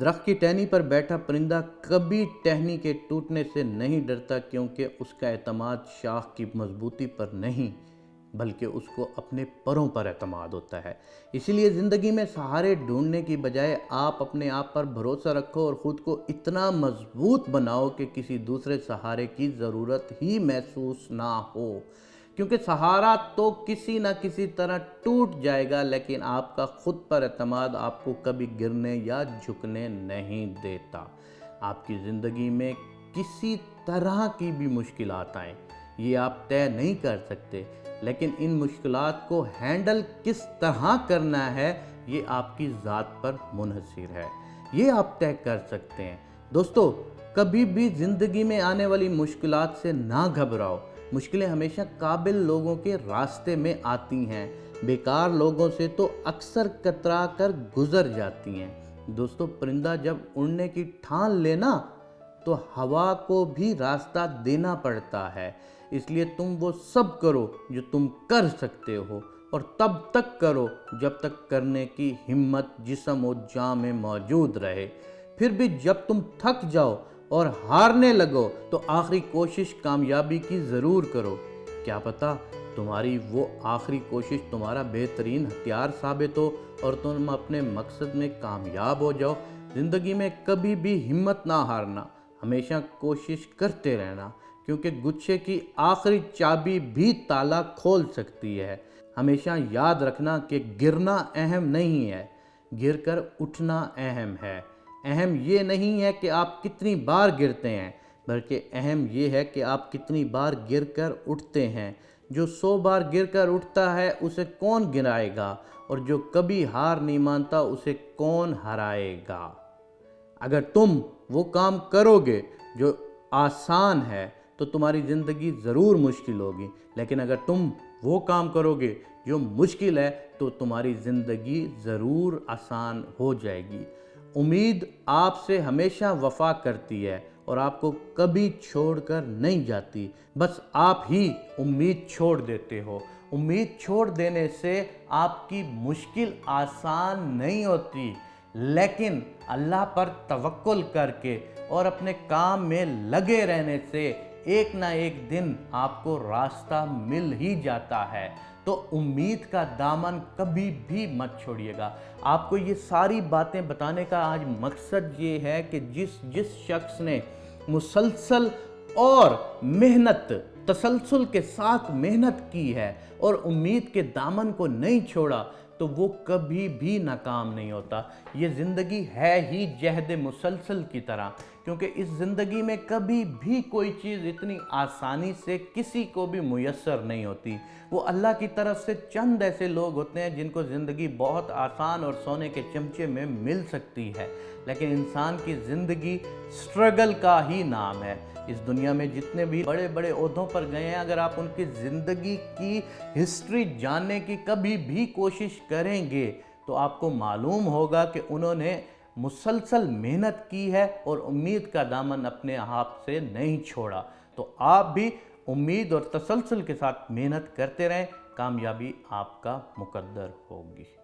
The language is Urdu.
درخت کی ٹہنی پر بیٹھا پرندہ کبھی ٹہنی کے ٹوٹنے سے نہیں ڈرتا، کیونکہ اس کا اعتماد شاخ کی مضبوطی پر نہیں بلکہ اس کو اپنے پروں پر اعتماد ہوتا ہے۔ اسی لیے زندگی میں سہارے ڈھونڈنے کی بجائے آپ اپنے آپ پر بھروسہ رکھو اور خود کو اتنا مضبوط بناؤ کہ کسی دوسرے سہارے کی ضرورت ہی محسوس نہ ہو، کیونکہ سہارا تو کسی نہ کسی طرح ٹوٹ جائے گا، لیکن آپ کا خود پر اعتماد آپ کو کبھی گرنے یا جھکنے نہیں دیتا۔ آپ کی زندگی میں کسی طرح کی بھی مشکلات آئیں، یہ آپ طے نہیں کر سکتے، لیکن ان مشکلات کو ہینڈل کس طرح کرنا ہے یہ آپ کی ذات پر منحصر ہے، یہ آپ طے کر سکتے ہیں۔ دوستو، کبھی بھی زندگی میں آنے والی مشکلات سے نہ گھبراؤ۔ مشکلیں ہمیشہ قابل لوگوں کے راستے میں آتی ہیں، بیکار لوگوں سے تو اکثر کترا کر گزر جاتی ہیں۔ دوستو، پرندہ جب اڑنے کی ٹھان لینا تو ہوا کو بھی راستہ دینا پڑتا ہے، اس لیے تم وہ سب کرو جو تم کر سکتے ہو، اور تب تک کرو جب تک کرنے کی ہمت جسم و جاں میں موجود رہے۔ پھر بھی جب تم تھک جاؤ اور ہارنے لگو تو آخری کوشش کامیابی کی ضرور کرو۔ کیا پتہ تمہاری وہ آخری کوشش تمہارا بہترین ہتھیار ثابت ہو اور تم اپنے مقصد میں کامیاب ہو جاؤ۔ زندگی میں کبھی بھی ہمت نہ ہارنا، ہمیشہ کوشش کرتے رہنا، کیونکہ گچھے کی آخری چابی بھی تالا کھول سکتی ہے۔ ہمیشہ یاد رکھنا کہ گرنا اہم نہیں ہے، گر کر اٹھنا اہم ہے۔ اہم یہ نہیں ہے کہ آپ کتنی بار گرتے ہیں، بلکہ اہم یہ ہے کہ آپ کتنی بار گر کر اٹھتے ہیں۔ جو 100 بار گر کر اٹھتا ہے اسے کون گرائے گا، اور جو کبھی ہار نہیں مانتا اسے کون ہرائے گا۔ اگر تم وہ کام کرو گے جو آسان ہے تو تمہاری زندگی ضرور مشکل ہوگی، لیکن اگر تم وہ کام کرو گے جو مشکل ہے تو تمہاری زندگی ضرور آسان ہو جائے گی۔ امید آپ سے ہمیشہ وفا کرتی ہے اور آپ کو کبھی چھوڑ کر نہیں جاتی، بس آپ ہی امید چھوڑ دیتے ہو۔ امید چھوڑ دینے سے آپ کی مشکل آسان نہیں ہوتی، لیکن اللہ پر توکل کر کے اور اپنے کام میں لگے رہنے سے ایک نہ ایک دن آپ کو راستہ مل ہی جاتا ہے۔ تو امید کا دامن کبھی بھی مت چھوڑیے گا۔ آپ کو یہ ساری باتیں بتانے کا آج مقصد یہ ہے کہ جس شخص نے مسلسل اور تسلسل کے ساتھ محنت کی ہے اور امید کے دامن کو نہیں چھوڑا تو وہ کبھی بھی ناکام نہیں ہوتا۔ یہ زندگی ہے ہی جہد مسلسل کی طرح، کیونکہ اس زندگی میں کبھی بھی کوئی چیز اتنی آسانی سے کسی کو بھی میسر نہیں ہوتی۔ وہ اللہ کی طرف سے چند ایسے لوگ ہوتے ہیں جن کو زندگی بہت آسان اور سونے کے چمچے میں مل سکتی ہے، لیکن انسان کی زندگی سٹرگل کا ہی نام ہے۔ اس دنیا میں جتنے بھی بڑے بڑے عہدوں پر گئے ہیں، اگر آپ ان کی زندگی کی ہسٹری جاننے کی کبھی بھی کوشش کریں گے تو آپ کو معلوم ہوگا کہ انہوں نے مسلسل محنت کی ہے اور امید کا دامن اپنے آپ سے نہیں چھوڑا۔ تو آپ بھی امید اور تسلسل کے ساتھ محنت کرتے رہیں، کامیابی آپ کا مقدر ہوگی۔